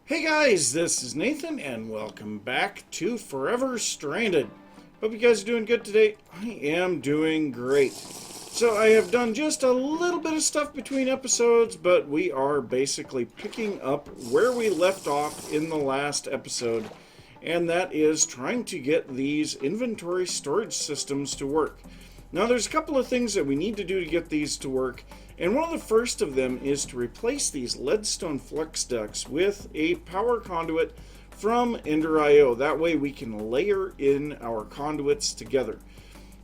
Hey guys, this is Nathan and welcome back to Forever Stranded. Hope you guys are doing good today. I am doing great. So I have done just a little bit of stuff between episodes, but we are basically picking up where we left off in the last episode, and that is trying to get these inventory storage systems to work. Now there's a couple of things that we need to do to get these to work, and one of the first of them is to replace these leadstone flux ducts with a power conduit from EnderIO. That way we can layer in our conduits together.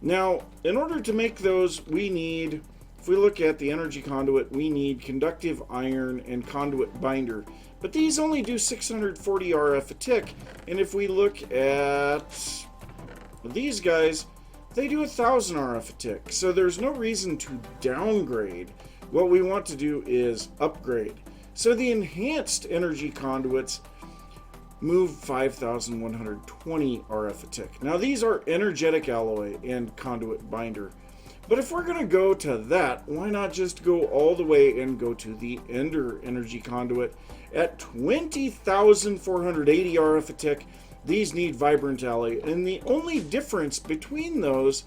Now, in order to make those, we need, if we look at the energy conduit, we need conductive iron and conduit binder. But these only do 640 RF a tick, and if we look at these guys, they do 1000 RF a tick, so there's no reason to downgrade. What we want to do is upgrade. So the enhanced energy conduits move 5120 RF a tick. Now these are energetic alloy and conduit binder. But if we're going to go to that, why not just go all the way and go to the Ender energy conduit at 20,480 RF a tick? These need vibrant alloy, and the only difference between those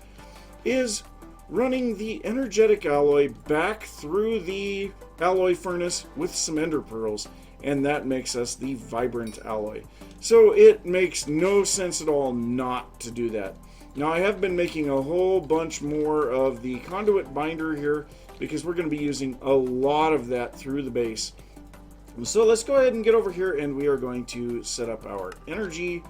is running the energetic alloy back through the alloy furnace with some ender pearls, and that makes us the vibrant alloy. So it makes no sense at all not to do that. Now I have been making a whole bunch more of the conduit binder here because we're going to be using a lot of that through the base. So let's go ahead and get over here, and we are going to set up our energy,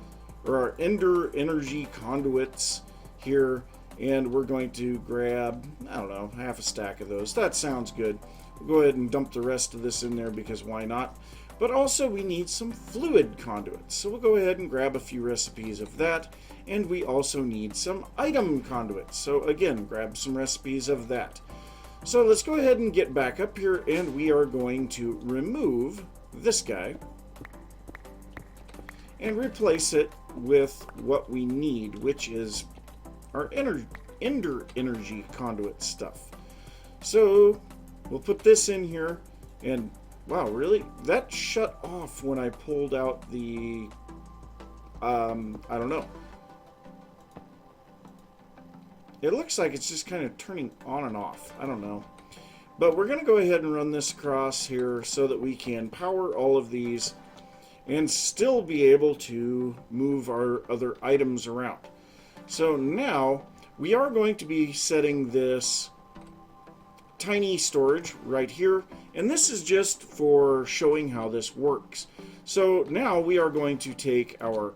or our Ender energy conduits here, and we're going to grab, I don't know, half a stack of those. That sounds good. We'll go ahead and dump the rest of this in there because why not? But also we need some fluid conduits, so we'll go ahead and grab a few recipes of that, and we also need some item conduits. So again, grab some recipes of that. So let's go ahead and get back up here, and we are going to remove this guy and replace it with what we need, which is our Ender energy conduit stuff. So we'll put this in here, and wow, really? That shut off when I pulled out the, I don't know. It looks like it's just kind of turning on and off. I don't know. But we're going to go ahead and run this across here so that we can power all of these and still be able to move our other items around. So now we are going to be setting this tiny storage right here. And this is just for showing how this works. So now we are going to take our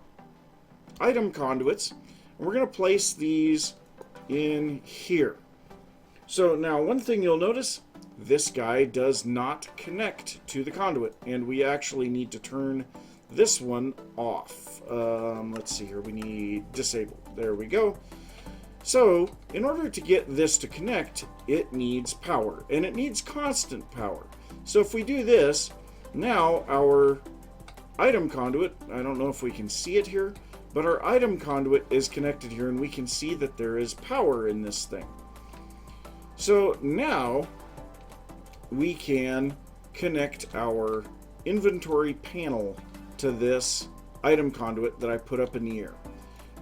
item conduits and we're going to place these in here. So now one thing you'll notice, this guy does not connect to the conduit, and we actually need to turn this one off. Let's see here, we need disable. There we go. So in order to get this to connect, it needs power, and it needs constant power. So if we do this, now our item conduit, I don't know if we can see it here, but our item conduit is connected here, and we can see that there is power in this thing. So now we can connect our inventory panel to this item conduit that I put up in the air.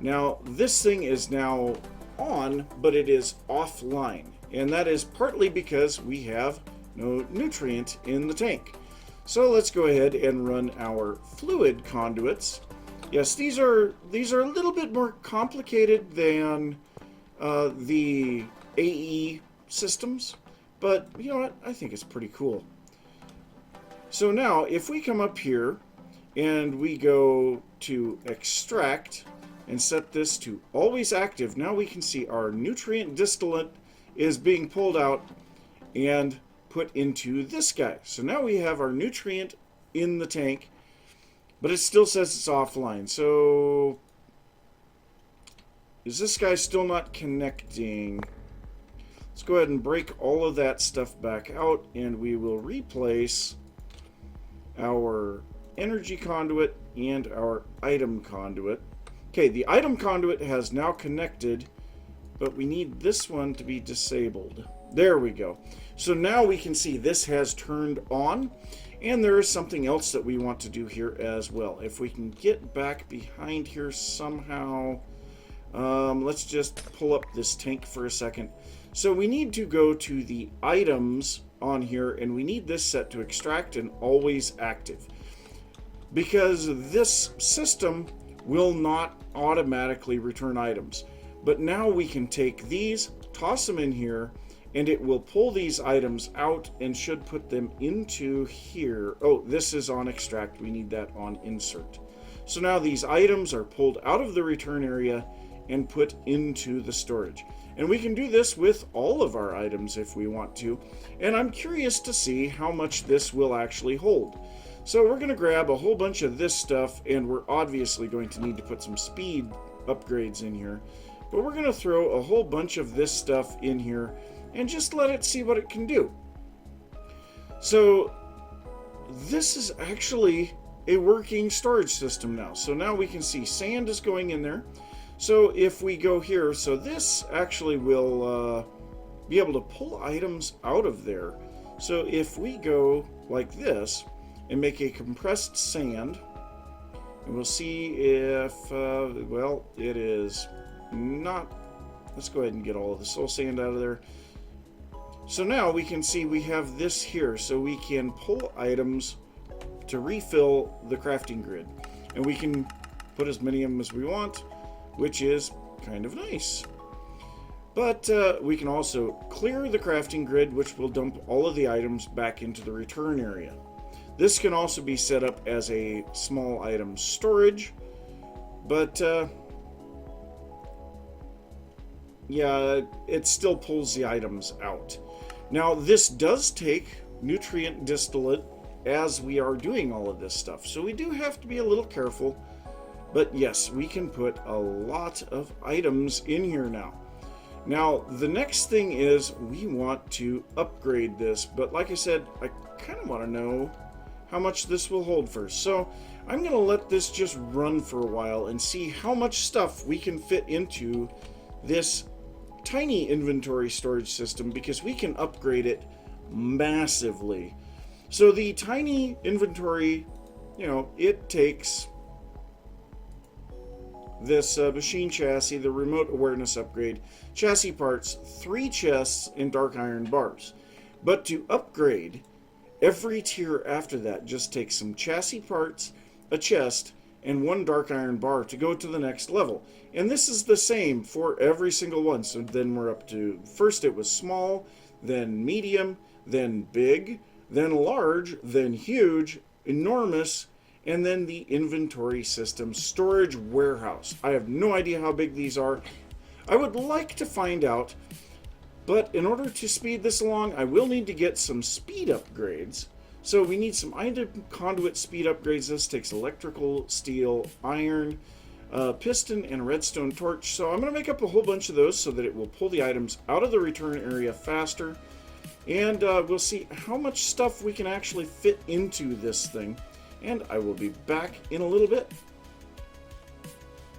Now this thing is now on, but it is offline, and that is partly because we have no nutrient in the tank. So let's go ahead and run our fluid conduits. Yes, these are a little bit more complicated than the AE systems, but you know what? I think it's pretty cool. So now, if we come up here and we go to extract and set this to always active, now we can see our nutrient distillate is being pulled out and put into this guy. So now we have our nutrient in the tank, but it still says it's offline. So is this guy still not connecting? Let's go ahead and break all of that stuff back out, and we will replace our energy conduit and our item conduit. Okay, the item conduit has now connected, but we need this one to be disabled. There we go. So now we can see this has turned on, And there is something else that we want to do here as well. If we can get back behind here somehow, let's just pull up this tank for a second. So we need to go to the items on here, and we need this set to extract and always active, because this system will not automatically return items. But now we can take these, toss them in here, and it will pull these items out and should put them into here. Oh, this is on extract. We need that on insert. So now these items are pulled out of the return area and put into the storage. And we can do this with all of our items if we want to. And I'm curious to see how much this will actually hold. So we're going to grab a whole bunch of this stuff, and we're obviously going to need to put some speed upgrades in here. But we're going to throw a whole bunch of this stuff in here and just let it see what it can do. So this is actually a working storage system now. So now we can see sand is going in there. So if we go here, so this actually will be able to pull items out of there. So if we go like this and make a compressed sand, and we'll see if, well, it is not. Let's go ahead and get all of the soul sand out of there. So now we can see we have this here, so we can pull items to refill the crafting grid. And we can put as many of them as we want, which is kind of nice. But we can also clear the crafting grid, which will dump all of the items back into the return area. This can also be set up as a small item storage, but yeah, it still pulls the items out. Now, this does take nutrient distillate as we are doing all of this stuff, so we do have to be a little careful. But yes, we can put a lot of items in here now. Now, the next thing is we want to upgrade this, but like I said, I kind of want to know how much this will hold first. So I'm going to let this just run for a while and see how much stuff we can fit into this tiny inventory storage system, because we can upgrade it massively. So the tiny inventory, you know, it takes this machine chassis, the remote awareness upgrade, chassis parts, 3 chests, and dark iron bars. But to upgrade, every tier after that just takes some chassis parts, a chest, and 1 dark iron bar to go to the next level. And this is the same for every single one. So then we're up to, first it was small, then medium, then big, then large, then huge, enormous, and then the inventory system storage warehouse. I have no idea how big these are. I would like to find out, but in order to speed this along, I will need to get some speed upgrades. So we need some item conduit speed upgrades. This takes electrical, steel, iron, piston, and redstone torch. So I'm going to make up a whole bunch of those so that it will pull the items out of the return area faster. And we'll see how much stuff we can actually fit into this thing. And I will be back in a little bit.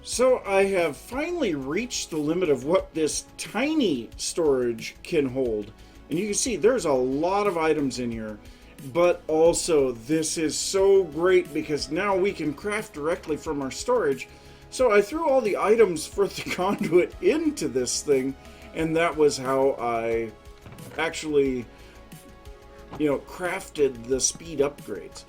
So I have finally reached the limit of what this tiny storage can hold. And you can see there's a lot of items in here. But also, this is so great because now we can craft directly from our storage. So I threw all the items for the conduit into this thing, and that was how I actually, you know, crafted the speed upgrades.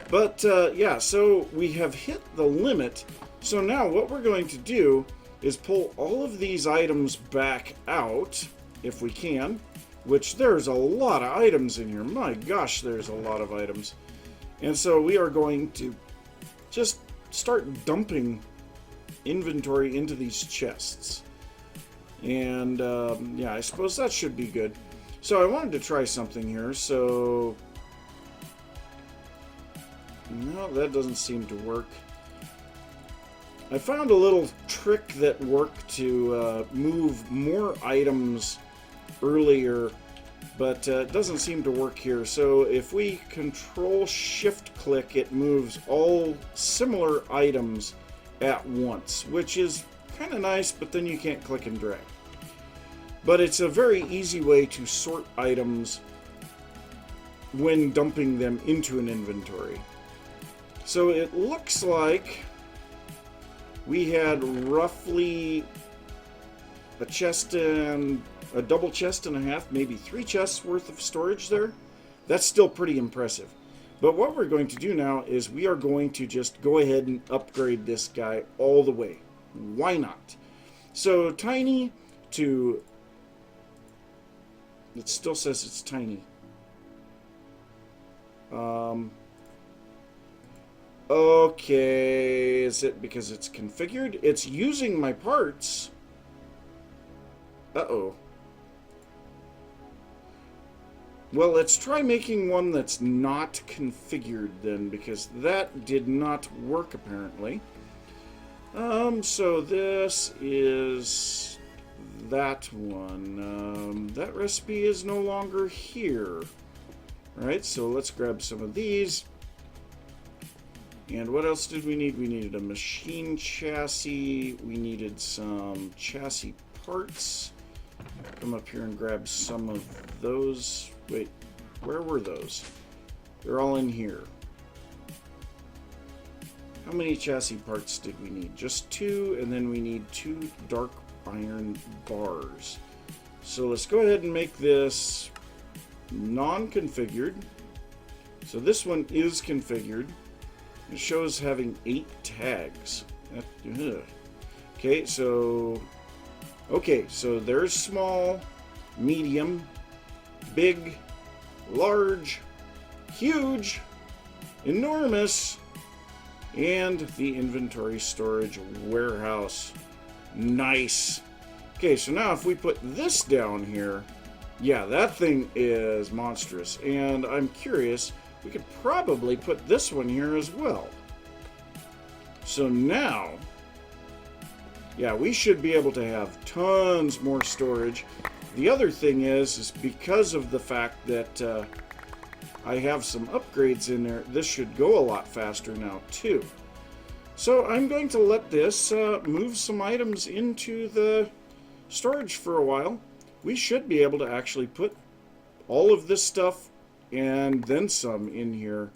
But yeah, so we have hit the limit. So now what we're going to do is pull all of these items back out, if we can. Which there's a lot of items in here. My gosh, there's a lot of items. And so we are going to just start dumping inventory into these chests. And yeah, I suppose that should be good. So I wanted to try something here. So no, that doesn't seem to work. I found a little trick that worked to move more items earlier, but it doesn't seem to work here. So if we control shift click, it moves all similar items at once, which is kind of nice, but then you can't click and drag. But it's a very easy way to sort items when dumping them into an inventory. So it looks like we had roughly a chest and a double chest and a half, maybe 3 chests worth of storage there. That's still pretty impressive. But what we're going to do now is we are going to just go ahead and upgrade this guy all the way. Why not? So tiny to... It still says it's tiny. Okay, is it because it's configured? It's using my parts. Uh-oh. Well, let's try making one that's not configured then, because that did not work apparently. So this is that one. That recipe is no longer here. Alright, so let's grab some of these. And what else did we need? We needed a machine chassis. We needed some chassis parts. Come up here and grab some of those. Wait, where were those? They're all in here. How many chassis parts did we need? Just 2, and then we need 2 dark iron bars. So let's go ahead and make this non-configured. So this one is configured. It shows having 8 tags. Okay, so there's small, medium, big, large, huge, enormous, and the inventory storage warehouse. Nice. Okay, so now if we put this down here, yeah, that thing is monstrous. And I'm curious, we could probably put this one here as well. So now, yeah, we should be able to have tons more storage. The other thing is because of the fact that I have some upgrades in there, this should go a lot faster now too. So I'm going to let this move some items into the storage for a while. We should be able to actually put all of this stuff and then some in here.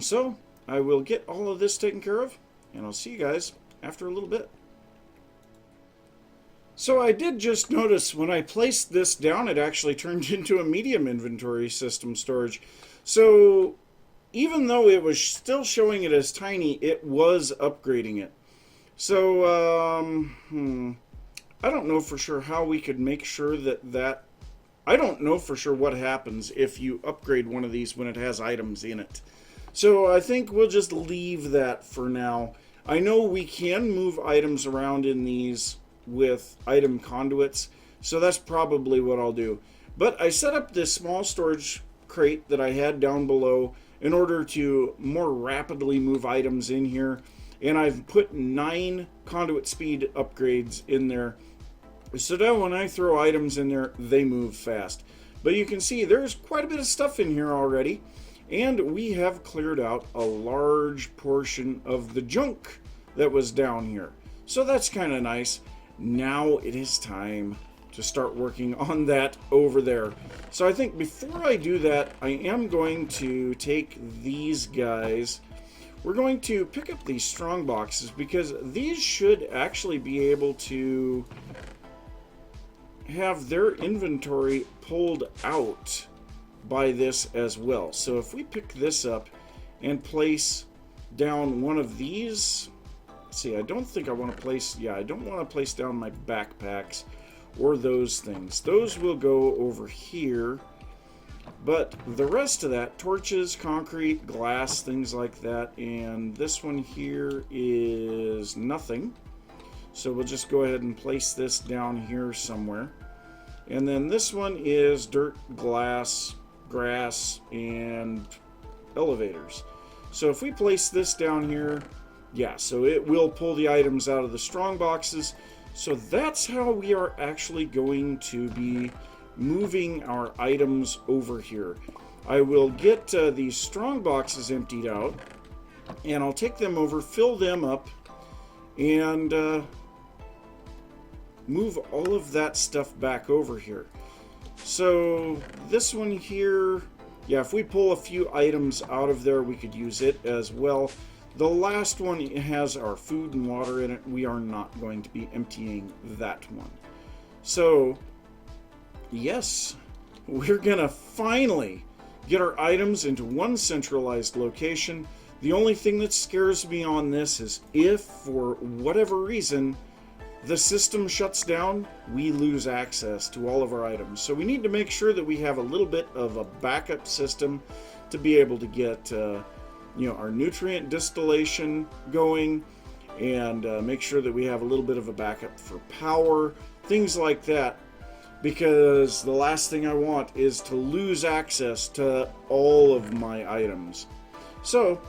So I will get all of this taken care of, and I'll see you guys after a little bit. So I did just notice when I placed this down, it actually turned into a medium inventory system storage. So even though it was still showing it as tiny, it was upgrading it. So I don't know for sure how we could make sure that I don't know for sure what happens if you upgrade one of these when it has items in it. So I think we'll just leave that for now. I know we can move items around in these with item conduits, so that's probably what I'll do. But I set up this small storage crate that I had down below in order to more rapidly move items in here, and I've put 9 conduit speed upgrades in there so that when I throw items in there, they move fast. But you can see there's quite a bit of stuff in here already, and we have cleared out a large portion of the junk that was down here. So that's kind of nice. Now it is time to start working on that over there. So I think before I do that, I am going to take these guys. We're going to pick up these strong boxes because these should actually be able to have their inventory pulled out by this as well. So if we pick this up and place down one of these, see, I don't think I want to place, yeah, I don't want to place down my backpacks or those things. Those will go over here, but the rest of that, torches, concrete, glass, things like that, and this one here is nothing. So we'll just go ahead and place this down here somewhere. And then this one is dirt, glass, grass, and elevators. So if we place this down here, yeah, so it will pull the items out of the strong boxes. So that's how we are actually going to be moving our items over here. I will get these strong boxes emptied out, and I'll take them over, fill them up, and move all of that stuff back over here. So this one here, Yeah, if we pull a few items out of there, we could use it as well. The last one has our food and water in it. We are not going to be emptying that one. So, yes, we're going to finally get our items into one centralized location. The only thing that scares me on this is if, for whatever reason, the system shuts down, we lose access to all of our items. So we need to make sure that we have a little bit of a backup system to be able to get our nutrient distillation going, and make sure that we have a little bit of a backup for power, things like that, because the last thing I want is to lose access to all of my items. So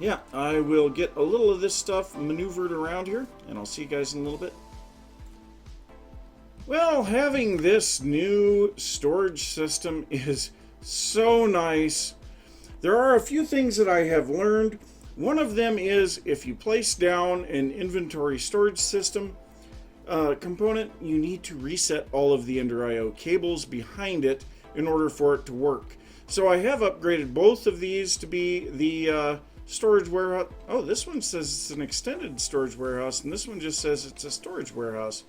yeah, I will get a little of this stuff maneuvered around here, and I'll see you guys in a little bit. Well, having this new storage system is so nice. There are a few things that I have learned. One of them is if you place down an inventory storage system component, you need to reset all of the EnderIO cables behind it in order for it to work. So I have upgraded both of these to be the storage warehouse. Oh, this one says it's an extended storage warehouse, and this one just says it's a storage warehouse.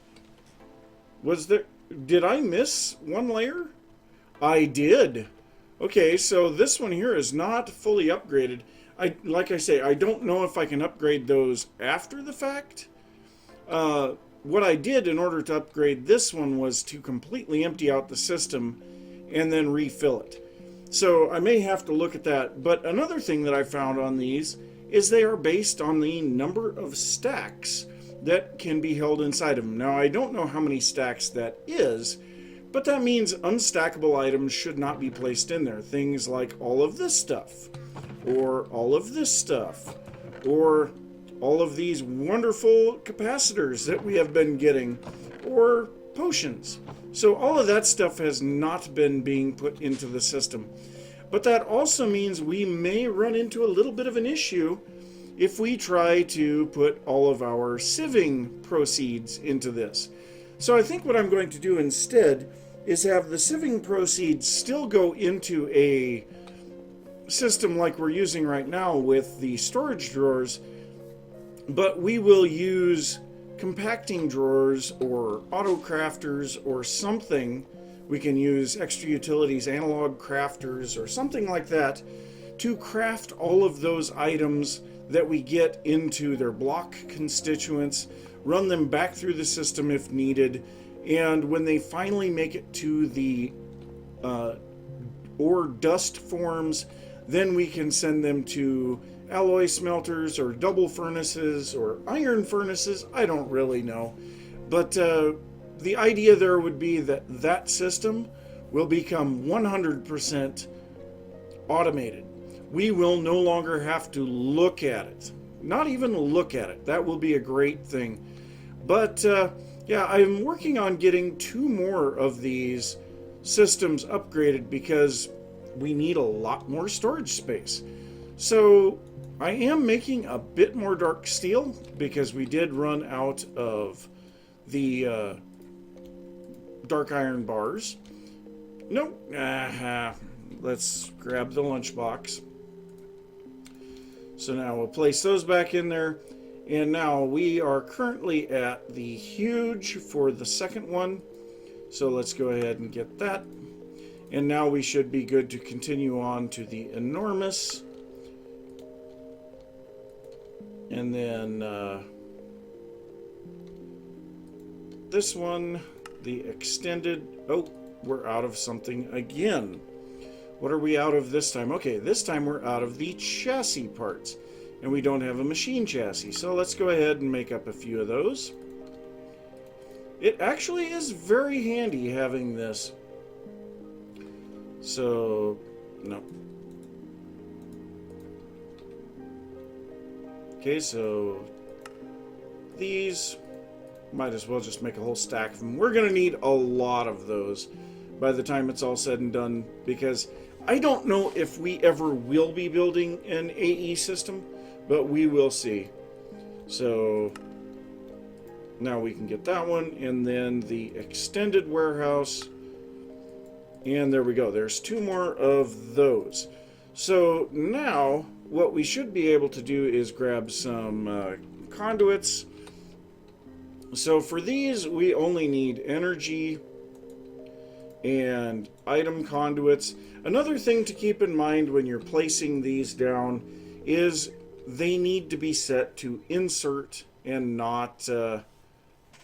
Did I miss one layer? I did. Okay, so this one here is not fully upgraded. Like I say, I don't know if I can upgrade those after the fact. What I did in order to upgrade this one was to completely empty out the system and then refill it. So I may have to look at that. But another thing that I found on these is they are based on the number of stacks that can be held inside of them. Now, I don't know how many stacks that is, but that means unstackable items should not be placed in there. Things like all of this stuff, or all of this stuff, or all of these wonderful capacitors that we have been getting, or potions. So all of that stuff has not been being put into the system. But that also means we may run into a little bit of an issue if we try to put all of our sieving proceeds into this. So I think what I'm going to do instead is have the sieving proceeds still go into a system like we're using right now with the storage drawers, but we will use compacting drawers or auto crafters or something. We can use extra utilities, analog crafters or something like that to craft all of those items that we get into their block constituents, run them back through the system if needed, and when they finally make it to the ore dust forms, then we can send them to alloy smelters or double furnaces or iron furnaces. I don't really know, but the idea there would be that that system will become 100% automated. We will no longer have to look at it, not even look at it. That will be a great thing. But yeah, I'm working on getting 2 more of these systems upgraded because we need a lot more storage space. So I am making a bit more dark steel because we did run out of the dark iron bars. Nope. Let's grab the lunchbox. So now we'll place those back in there. And now we are currently at the huge for the second one. So let's go ahead and get that. And now we should be good to continue on to the enormous. And then this one, the extended. Oh, we're out of something again. What are we out of this time? Okay, this time we're out of the chassis parts. And we don't have a machine chassis. So let's go ahead and make up a few of those. It actually is very handy having this. So, no. Okay, so these, might as well just make a whole stack of them. We're going to need a lot of those by the time it's all said and done, because I don't know if we ever will be building an AE system, but we will see. So now we can get that one, and then the extended warehouse. And there we go. There's 2 more of those. So now what we should be able to do is grab some conduits. So for these, we only need energy and item conduits. Another thing to keep in mind when you're placing these down is they need to be set to insert and not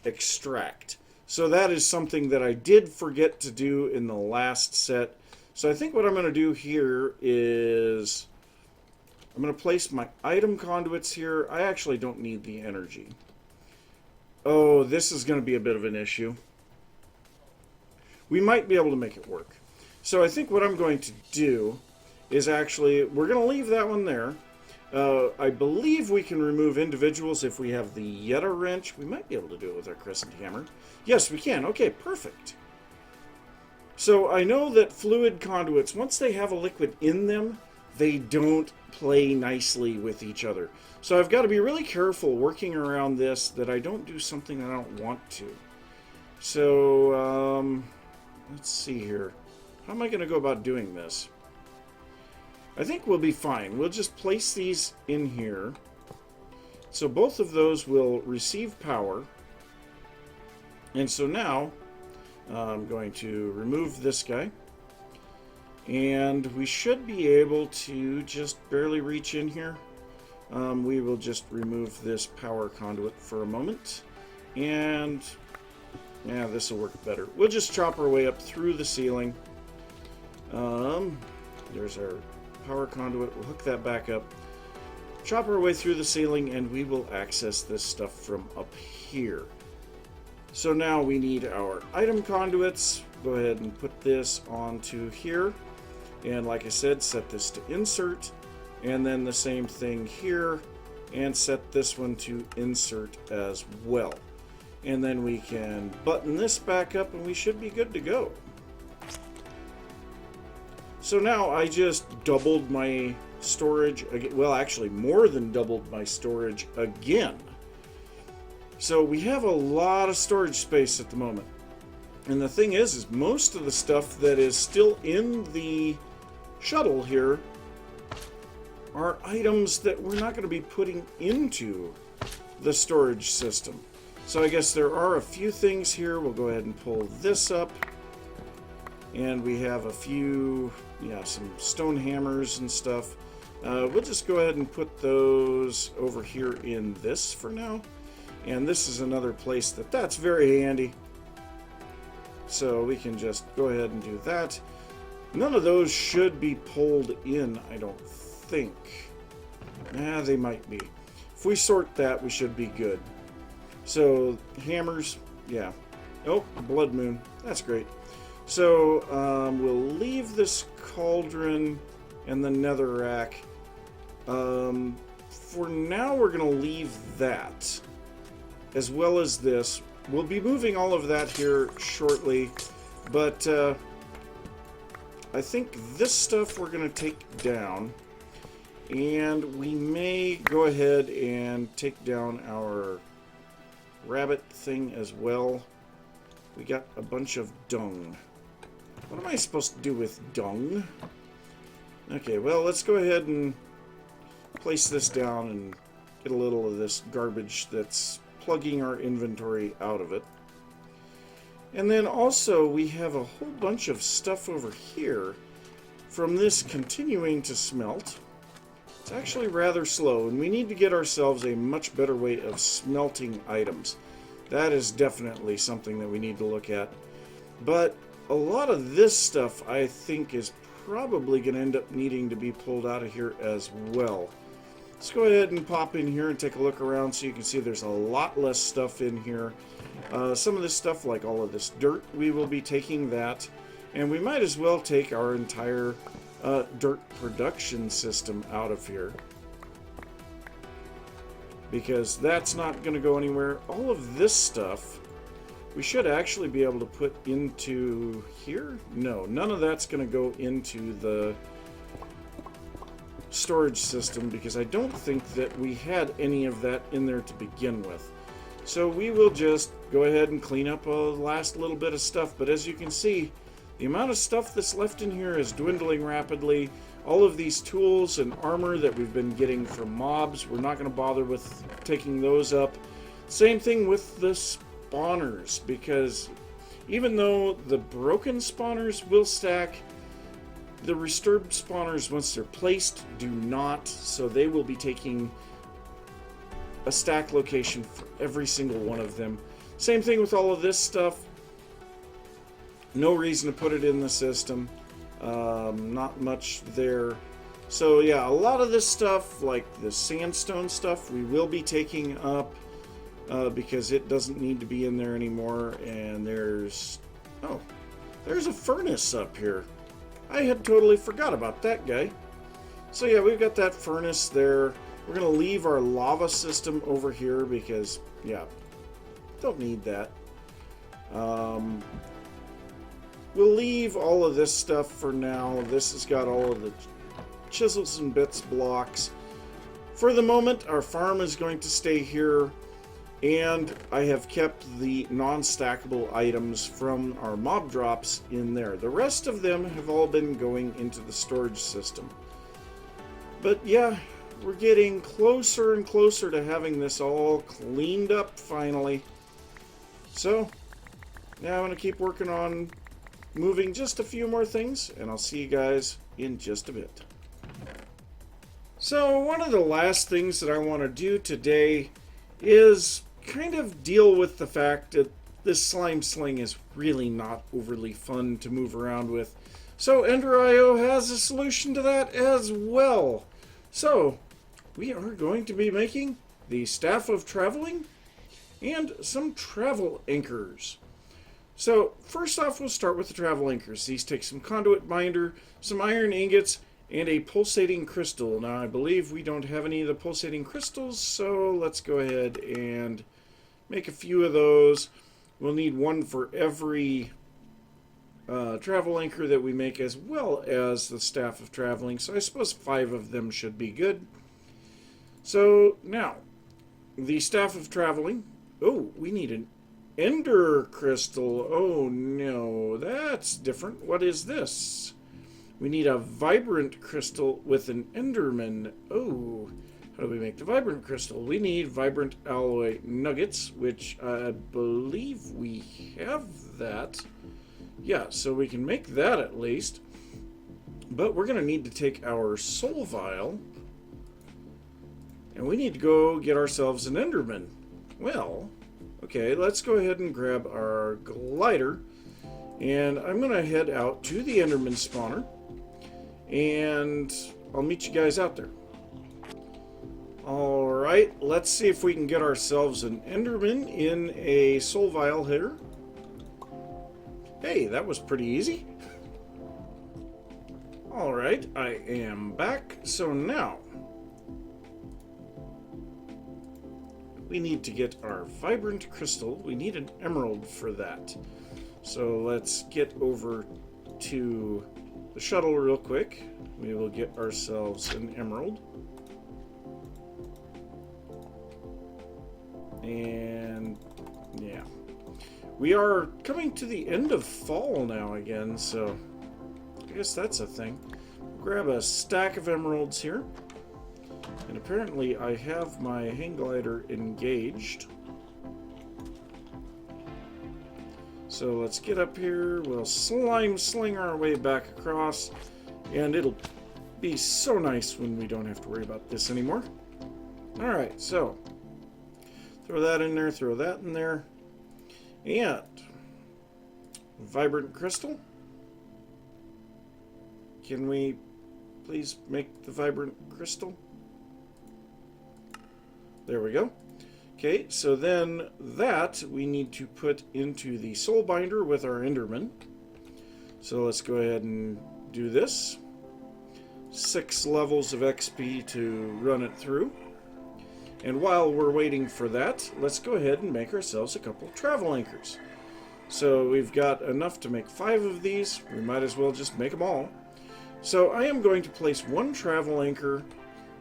extract. So that is something that I did forget to do in the last set. So I think what I'm going to do here is I'm going to place my item conduits here. I actually don't need the energy. Oh, this is going to be a bit of an issue. We might be able to make it work. So I think what I'm going to do is actually, we're going to leave that one there. I believe we can remove individuals if we have the Yetta wrench. We might be able to do it with our crescent hammer. Yes, we can. Okay, perfect. So I know that fluid conduits, once they have a liquid in them, they don't play nicely with each other. So I've got to be really careful working around this that I don't do something that I don't want to. So, let's see here. How am I going to go about doing this? I think we'll be fine. We'll just place these in here. So both of those will receive power. And so now I'm going to remove this guy. And we should be able to just barely reach in here. We will just remove this power conduit for a moment. And yeah, this will work better. We'll just chop our way up through the ceiling. There's our power conduit. We'll hook that back up. Chop our way through the ceiling, and we will access this stuff from up here. So now we need our item conduits. Go ahead and put this onto here. And like I said, set this to insert. And then the same thing here. And set this one to insert as well. And then we can button this back up, and we should be good to go. So now I just doubled my storage again. Well, actually more than doubled my storage again. So we have a lot of storage space at the moment. And the thing is most of the stuff that is still in the shuttle here are items that we're not going to be putting into the storage system. So I guess there are a few things here. We'll go ahead and pull this up. And we have a few, some stone hammers and stuff. We'll just go ahead and put those over here in this for now. And this is another place that's very handy. So we can just go ahead and do that. None of those should be pulled in, I don't think. They might be. If we sort that, we should be good. So, hammers, yeah. Oh, blood moon. That's great. So, we'll leave this cauldron and the netherrack. For now, we're going to leave that, as well as this. We'll be moving all of that here shortly, but I think this stuff we're going to take down, and we may go ahead and take down our rabbit thing as well. We got a bunch of dung. What am I supposed to do with dung? Okay, well, let's go ahead and place this down and get a little of this garbage that's plugging our inventory out of it. And then also we have a whole bunch of stuff over here from this continuing to smelt. It's actually rather slow, and we need to get ourselves a much better way of smelting items. That is definitely something that we need to look at. But a lot of this stuff, I think, is probably going to end up needing to be pulled out of here as well. Let's go ahead and pop in here and take a look around so you can see there's a lot less stuff in here. Some of this stuff, like all of this dirt, we will be taking that. And we might as well take our entire dirt production system out of here, because that's not going to go anywhere. All of this stuff we should actually be able to put into here. No, none of that's going to go into the storage system, because I don't think that we had any of that in there to begin with. So we will just go ahead and clean up a last little bit of stuff. But as you can see, The amount of stuff that's left in here is dwindling rapidly. All of these tools and armor that we've been getting from mobs, we're not going to bother with taking those up. Same thing with the spawners, because even though the broken spawners will stack, the restored spawners, once they're placed, do not, so they will be taking a stack location for every single one of them. Same thing with all of this stuff. No reason to put it in the system. Not much there. So yeah, a lot of this stuff, like the sandstone stuff, we will be taking up because it doesn't need to be in there anymore. And there's a furnace up here. I had totally forgot about that guy. So yeah, we've got that furnace there. We're gonna leave our lava system over here because yeah, don't need that. We'll leave all of this stuff for now. This has got all of the chisels and bits blocks. For the moment, our farm is going to stay here, and I have kept the non-stackable items from our mob drops in there. The rest of them have all been going into the storage system. But yeah, we're getting closer and closer to having this all cleaned up finally. So, yeah, I'm going to keep working on moving just a few more things, and I'll see you guys in just a bit. So one of the last things that I want to do today is kind of deal with the fact that this slime sling is really not overly fun to move around with. So EnderIO has a solution to that as well. So we are going to be making the Staff of Traveling and some travel anchors. So first off, we'll start with the travel anchors. These take some conduit binder, some iron ingots, and a pulsating crystal. Now I believe we don't have any of the pulsating crystals, so let's go ahead and make a few of those. We'll need one for every travel anchor that we make, as well as the Staff of Traveling. So I suppose 5 of them should be good. So now, the Staff of Traveling. Oh, we need an Ender crystal. Oh no, that's different. What is this? We need a vibrant crystal with an Enderman. Oh, how do we make the vibrant crystal? We need vibrant alloy nuggets, which I believe we have that. Yeah, so we can make that at least. But we're going to need to take our soul vial, and we need to go get ourselves an Enderman. Well, okay, let's go ahead and grab our glider, and I'm going to head out to the Enderman spawner, and I'll meet you guys out there. Alright, let's see if we can get ourselves an Enderman in a soul vial here. Hey, that was pretty easy. Alright, I am back. So now, we need to get our vibrant crystal. We need an emerald for that. So let's get over to the shuttle real quick. We will get ourselves an emerald. And yeah, we are coming to the end of fall now again, so I guess that's a thing. Grab a stack of emeralds here. And apparently I have my hang glider engaged. So let's get up here, we'll slime sling our way back across, and it'll be so nice when we don't have to worry about this anymore. Alright, so throw that in there, throw that in there, and vibrant crystal. Can we please make the vibrant crystal? There we go. Okay, so then that we need to put into the soul binder with our Enderman. So let's go ahead and do this. 6 levels of XP to run it through. And while we're waiting for that, let's go ahead and make ourselves a couple travel anchors. So we've got enough to make 5 of these. We might as well just make them all. So I am going to place 1 travel anchor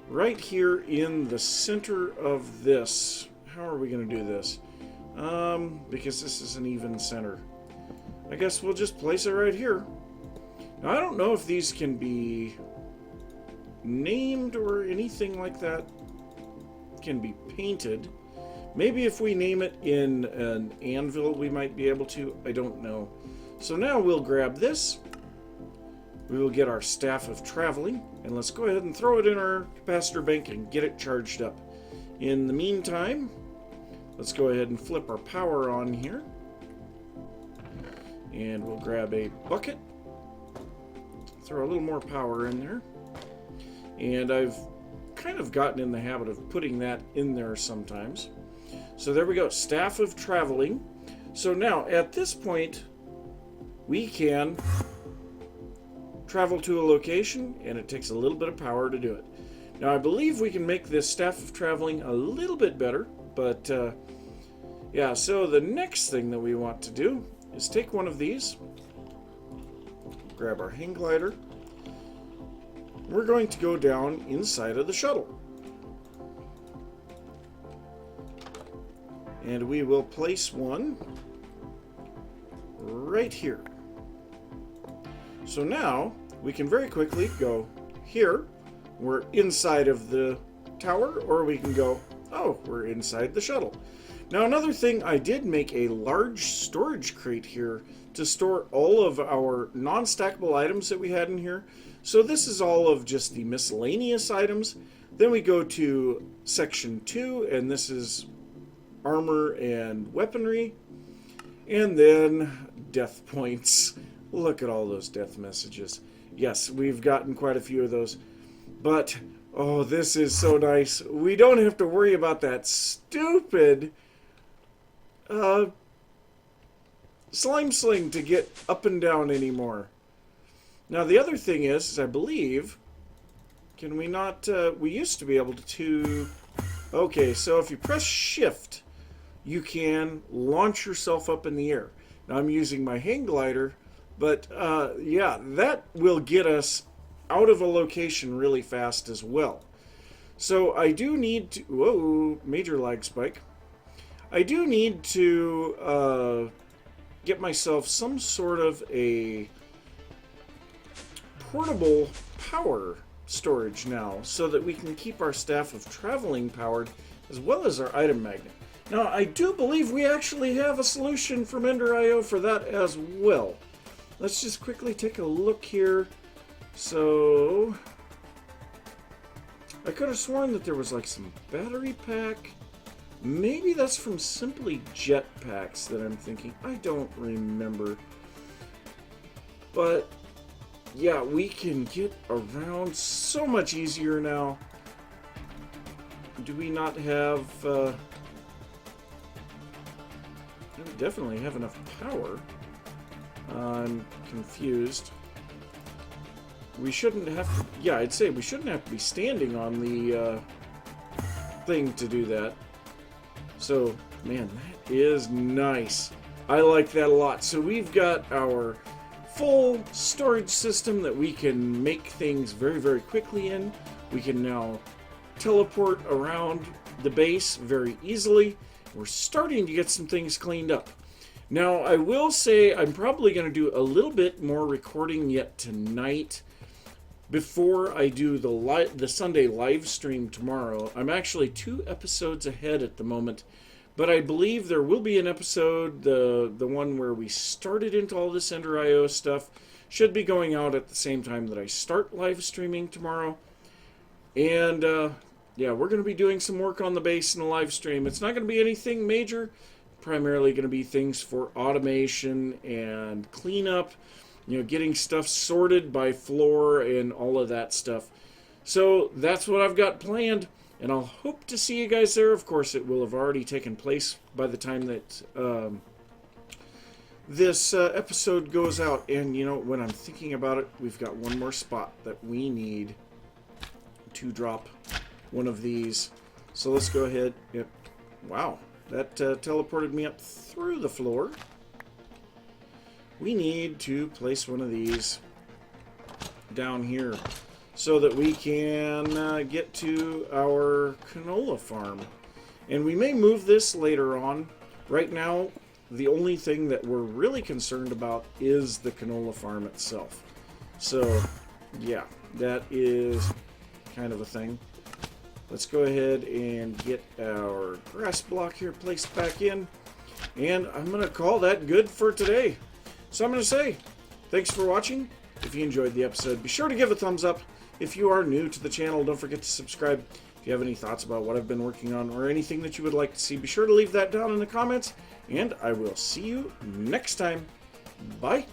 right here in the center of this. How are we going to do this? Because this is an even center. I guess we'll just place it right here. Now, I don't know if these can be named or anything like that. Can be painted. Maybe if we name it in an anvil, we might be able to. I don't know. So now we'll grab this. We will get our staff of traveling, and let's go ahead and throw it in our capacitor bank and get it charged up. In the meantime, let's go ahead and flip our power on here. And we'll grab a bucket. Throw a little more power in there. And I've kind of gotten in the habit of putting that in there sometimes. So there we go, staff of traveling. So now at this point, we can travel to a location, and it takes a little bit of power to do it. Now I believe we can make this staff of traveling a little bit better, but yeah, so the next thing that we want to do is take one of these, grab our hang glider. We're going to go down inside of the shuttle. And we will place one right here. So now we can very quickly go here. We're inside of the tower, or we can go, oh, we're inside the shuttle. Now another thing, I did make a large storage crate here to store all of our non-stackable items that we had in here. So this is all of just the miscellaneous items. Then we go to section 2, and this is armor and weaponry. And then death points. Look at all those death messages. Yes, we've gotten quite a few of those. But, oh, this is so nice. We don't have to worry about that stupid slime sling to get up and down anymore. Now, the other thing is I believe, can we not, we used to be able to, okay, so if you press shift, you can launch yourself up in the air. Now, I'm using my hang glider, but yeah, that will get us out of a location really fast as well. So I do need to, whoa, major lag spike. I do need to get myself some sort of a portable power storage now, so that we can keep our staff of traveling powered as well as our item magnet. Now, I do believe we actually have a solution from EnderIO for that as well. Let's just quickly take a look here. So, I could have sworn that there was like some battery pack. Maybe that's from Simply Jetpacks that I'm thinking. I don't remember. But, yeah, we can get around so much easier now. Do we not have... we definitely have enough power. I'm confused. We shouldn't have to... Yeah, I'd say we shouldn't have to be standing on the thing to do that. So, man, that is nice. I like that a lot. So we've got our full storage system that we can make things very, very quickly in. We can now teleport around the base very easily. We're starting to get some things cleaned up. Now, I will say I'm probably going to do a little bit more recording yet tonight before I do the Sunday live stream tomorrow. I'm actually 2 episodes ahead at the moment, but I believe there will be an episode, the one where we started into all this EnderIO stuff, should be going out at the same time that I start live streaming tomorrow. And yeah, we're going to be doing some work on the base in the live stream. It's not going to be anything major. Primarily going to be things for automation and cleanup, you know, getting stuff sorted by floor and all of that stuff. So that's what I've got planned, and I'll hope to see you guys there. Of course, it will have already taken place by the time that this episode goes out. And, you know, when I'm thinking about it, we've got one more spot that we need to drop one of these. So let's go ahead. Yep. Wow. That teleported me up through the floor. We need to place one of these down here so that we can get to our canola farm. And we may move this later on. Right now, the only thing that we're really concerned about is the canola farm itself. So, yeah, that is kind of a thing. Let's go ahead and get our grass block here placed back in. And I'm going to call that good for today. So I'm going to say, thanks for watching. If you enjoyed the episode, be sure to give a thumbs up. If you are new to the channel, don't forget to subscribe. If you have any thoughts about what I've been working on or anything that you would like to see, be sure to leave that down in the comments. And I will see you next time. Bye.